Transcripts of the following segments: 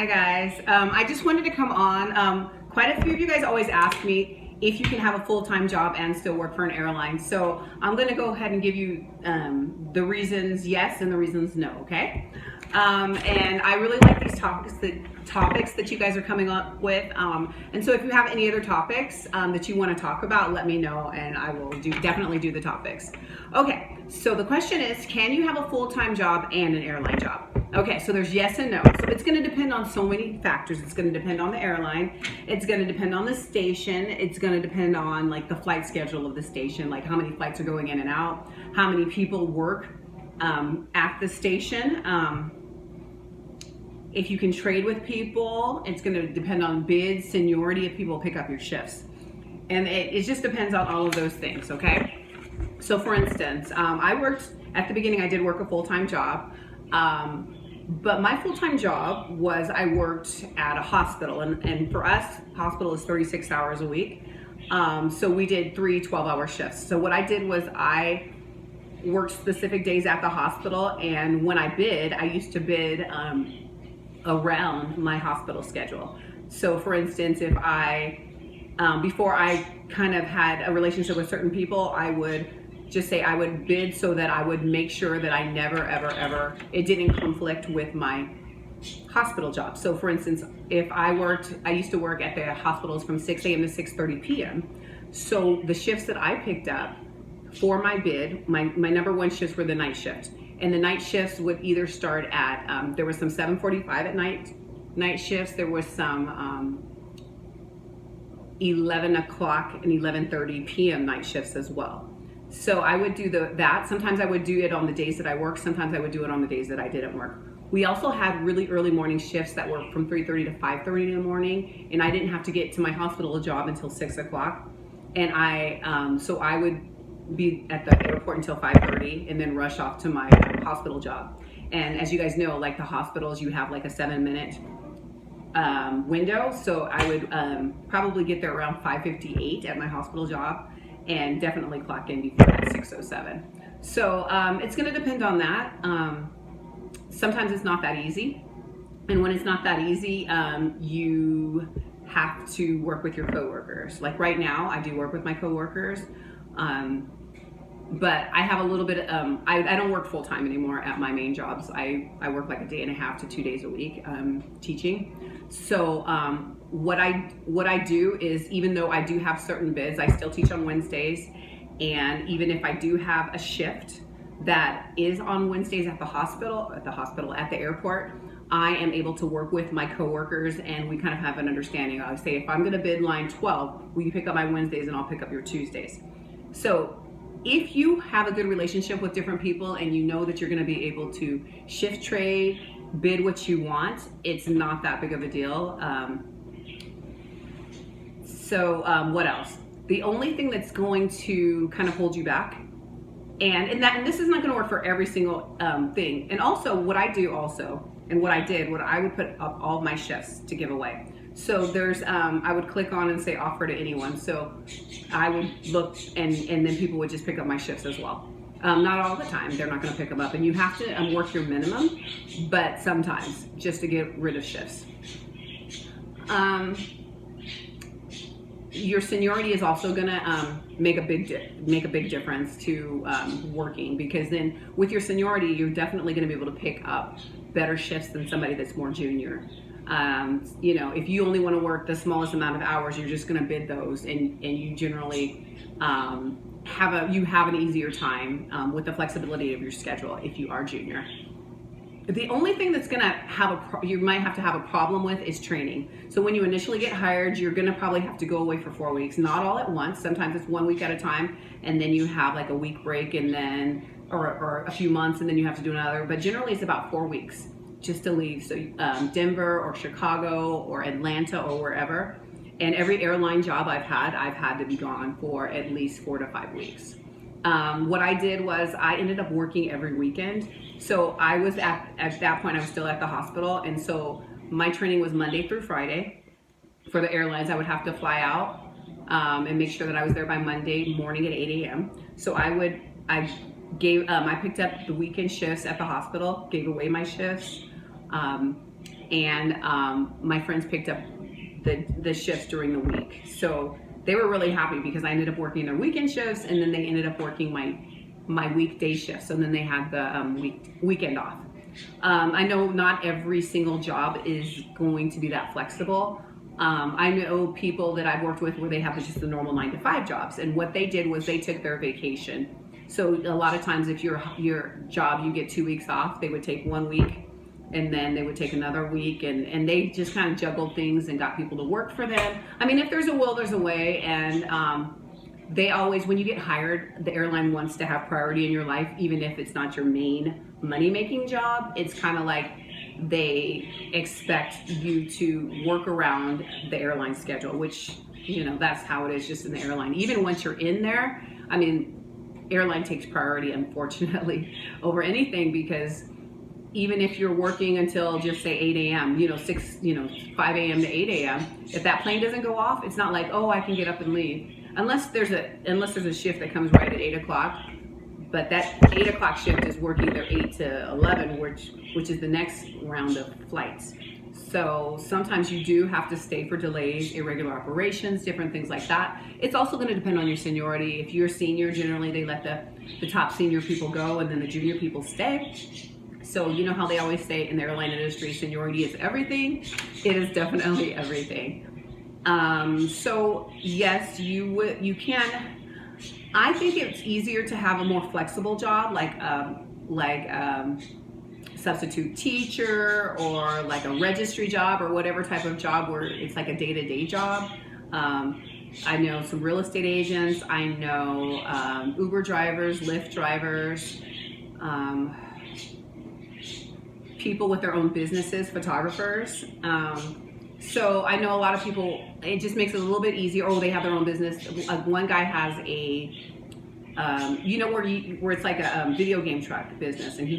Hi guys, I just wanted to come on. Quite a few of you guys always ask me if you can have a full-time job and still work for an airline. So I'm going to go ahead and give you the reasons yes and the reasons no, okay? And I really like these topics that you guys are coming up with. And so if you have any other topics that you want to talk about, let me know and I will definitely do the topics. Okay, so the question is, can you have a full-time job and an airline job? Okay, so there's yes and no. So it's going to depend on so many factors. It's going to depend on the airline. It's going to depend on the station. It's going to depend on like the flight schedule of the station, like how many flights are going in and out, how many people work at the station. If you can trade with people, it's going to depend on bids, seniority if people pick up your shifts. And it just depends on all of those things, okay? So for instance, at the beginning, I did work a full-time job. But my full-time job was I worked at a hospital, and for us, hospital is 36 hours a week. So we did 3 12-hour shifts. So what I did was I worked specific days at the hospital, and when I bid, I used to bid around my hospital schedule. So for instance, if before I kind of had a relationship with certain people, I would just say I would bid so that I would make sure that I never, ever, it didn't conflict with my hospital job. So for instance, if I used to work at the hospitals from 6 a.m. to 6:30 p.m. So the shifts that I picked up for my bid, my number one shifts were the night shift. And the night shifts would either start at, there was some 7:45 at night shifts. There was some 11 o'clock and 11:30 p.m. night shifts as well. So I would do that. Sometimes I would do it on the days that I worked. Sometimes I would do it on the days that I didn't work. We also had really early morning shifts that were from 3:30 to 5:30 in the morning, and I didn't have to get to my hospital job until 6 o'clock. And so I would be at the airport until 5:30 and then rush off to my hospital job. And as you guys know, like the hospitals, you have like a 7-minute window. So I would probably get there around 5:58 at my hospital job, and definitely clock in before that 6:07. So it's going to depend on that. Sometimes it's not that easy, and when it's not that easy, you have to work with your coworkers. Like right now, I do work with my coworkers, but I have a little bit. I don't work full time anymore at my main jobs. I work like a day and a half to 2 days a week teaching. So what I do is, even though I do have certain bids, I still teach on Wednesdays. And even if I do have a shift that is on Wednesdays at the airport, I am able to work with my coworkers, and we kind of have an understanding. I say, if I'm going to bid line 12, will you pick up my Wednesdays and I'll pick up your Tuesdays? So if you have a good relationship with different people and you know that you're going to be able to shift trade, bid what you want, it's not that big of a deal. What else? The only thing that's going to kind of hold you back, and this is not going to work for every single thing. And also, what I would put up all of my shifts to give away. So there's, I would click on and say offer to anyone. So I would look, and then people would just pick up my shifts as well. Not all the time, they're not going to pick them up, and you have to work your minimum, but sometimes just to get rid of shifts. Your seniority is also going to make a big difference to working, because then with your seniority, you're definitely going to be able to pick up better shifts than somebody that's more junior. If you only want to work the smallest amount of hours, you're just going to bid those, and you generally have an easier time with the flexibility of your schedule if you are junior. The only thing that's going to you might have to have a problem with is training. So when you initially get hired, you're going to probably have to go away for 4 weeks, not all at once. Sometimes it's 1 week at a time, and then you have like a week break, and then or a few months, and then you have to do another. But generally, it's about 4 weeks just to leave. So Denver or Chicago or Atlanta or wherever. And every airline job I've had to be gone for at least 4 to 5 weeks. What I did was I ended up working every weekend. So I was at that point, I was still at the hospital. And so my training was Monday through Friday. For the airlines, I would have to fly out and make sure that I was there by Monday morning at 8 a.m. So I picked up the weekend shifts at the hospital, gave away my shifts. and my friends picked up the shifts during the week. So they were really happy because I ended up working their weekend shifts, and then they ended up working my weekday shifts, and then they had the weekend off. I know not every single job is going to be that flexible. I know people that I've worked with where they have just the normal 9-to-5 jobs, and what they did was they took their vacation. So a lot of times if your job, you get 2 weeks off, they would take 1 week and then they would take another week, and they just kind of juggled things and got people to work for them. I mean, if there's a will, there's a way, and they always, when you get hired, the airline wants to have priority in your life, even if it's not your main money-making job. It's kind of like they expect you to work around the airline schedule, which, that's how it is just in the airline. Even once you're in there, I mean, airline takes priority, unfortunately, over anything, because even if you're working until just say 8 a.m., 5 a.m. to 8 a.m., if that plane doesn't go off, it's not like, oh, I can get up and leave. Unless there's a shift that comes right at 8 o'clock, but that 8 o'clock shift is working their 8 to 11, which is the next round of flights. So sometimes you do have to stay for delays, irregular operations, different things like that. It's also going to depend on your seniority. If you're a senior, generally they let the top senior people go, and then the junior people stay. So you know how they always say in the airline industry, seniority is everything. It is definitely everything. So yes, you can. I think it's easier to have a more flexible job, like substitute teacher, or like a registry job, or whatever type of job where it's like a day-to-day job. I know some real estate agents. I know Uber drivers, Lyft drivers, people with their own businesses, photographers. So I know a lot of people, it just makes it a little bit easier. Oh, they have their own business. One guy has a, where it's like a video game truck business, and he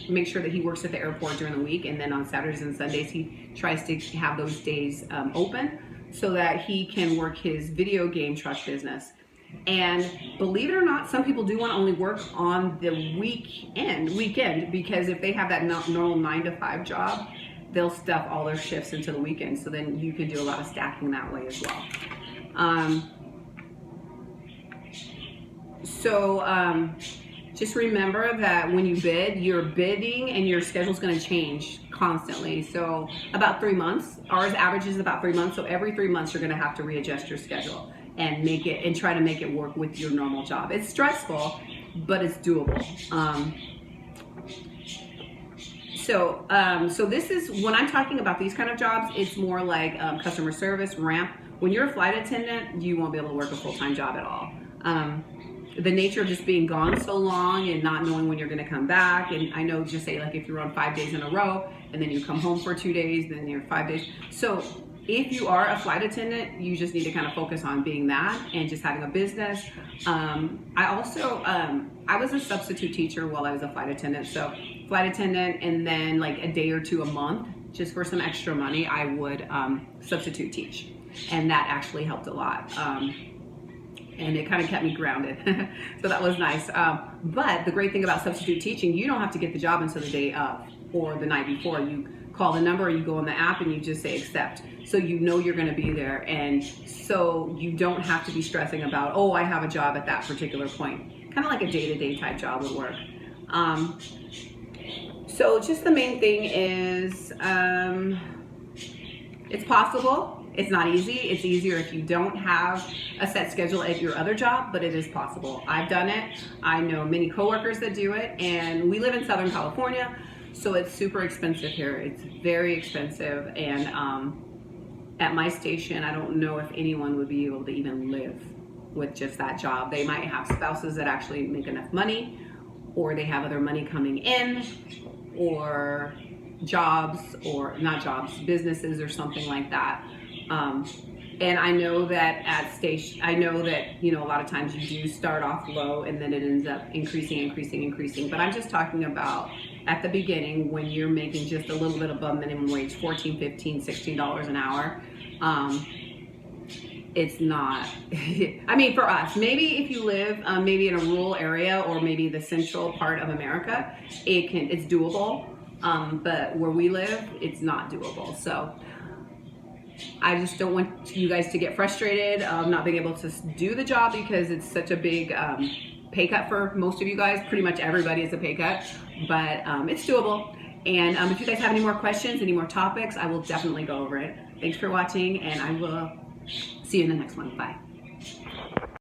makes sure that he works at the airport during the week, and then on Saturdays and Sundays he tries to have those days open so that he can work his video game truck business. And believe it or not, some people do want to only work on the weekend, because if they have that normal 9-to-5 job, they'll stuff all their shifts into the weekend. So then you can do a lot of stacking that way as well. Just remember that when you bid, you're bidding and your schedule's going to change constantly. So about 3 months, ours averages about 3 months. So every 3 months, you're going to have to readjust your schedule and try to make it work with your normal job. It's stressful, but it's doable. So this is, when I'm talking about these kind of jobs, it's more like customer service, ramp. When you're a flight attendant, you won't be able to work a full-time job at all. The nature of just being gone so long and not knowing when you're going to come back. And I know, just say like if you're on 5 days in a row and then you come home for 2 days, then you're 5 days. So if you are a flight attendant, you just need to kind of focus on being that and just having a business. I was a substitute teacher while I was a flight attendant. So flight attendant, and then like a day or two a month, just for some extra money, I would substitute teach. And that actually helped a lot. And it kind of kept me grounded. So that was nice. But the great thing about substitute teaching, you don't have to get the job until the day of or the night before. You call the number, or you go on the app and you just say accept. So you know you're going to be there. And so you don't have to be stressing about, oh, I have a job at that particular point. Kind of like a day-to-day type job would work. So just the main thing is it's possible. It's not easy. It's easier if you don't have a set schedule at your other job, but it is possible. I've done it. I know many coworkers that do it, and we live in Southern California, so it's super expensive here. It's very expensive, and at my station, I don't know if anyone would be able to even live with just that job. They might have spouses that actually make enough money, or they have other money coming in, or jobs, or not jobs, businesses or something like that. And I know that at station, a lot of times you do start off low and then it ends up increasing. But I'm just talking about at the beginning when you're making just a little bit above minimum wage, $14, $15, $16 an hour. It's not, I mean, for us, maybe if you live maybe in a rural area or maybe the central part of America, it's doable. but where we live, it's not doable. So I just don't want you guys to get frustrated not being able to do the job, because it's such a big pay cut for most of you guys. Pretty much everybody is a pay cut, but it's doable. And if you guys have any more questions, any more topics, I will definitely go over it. Thanks for watching, and I will see you in the next one. Bye.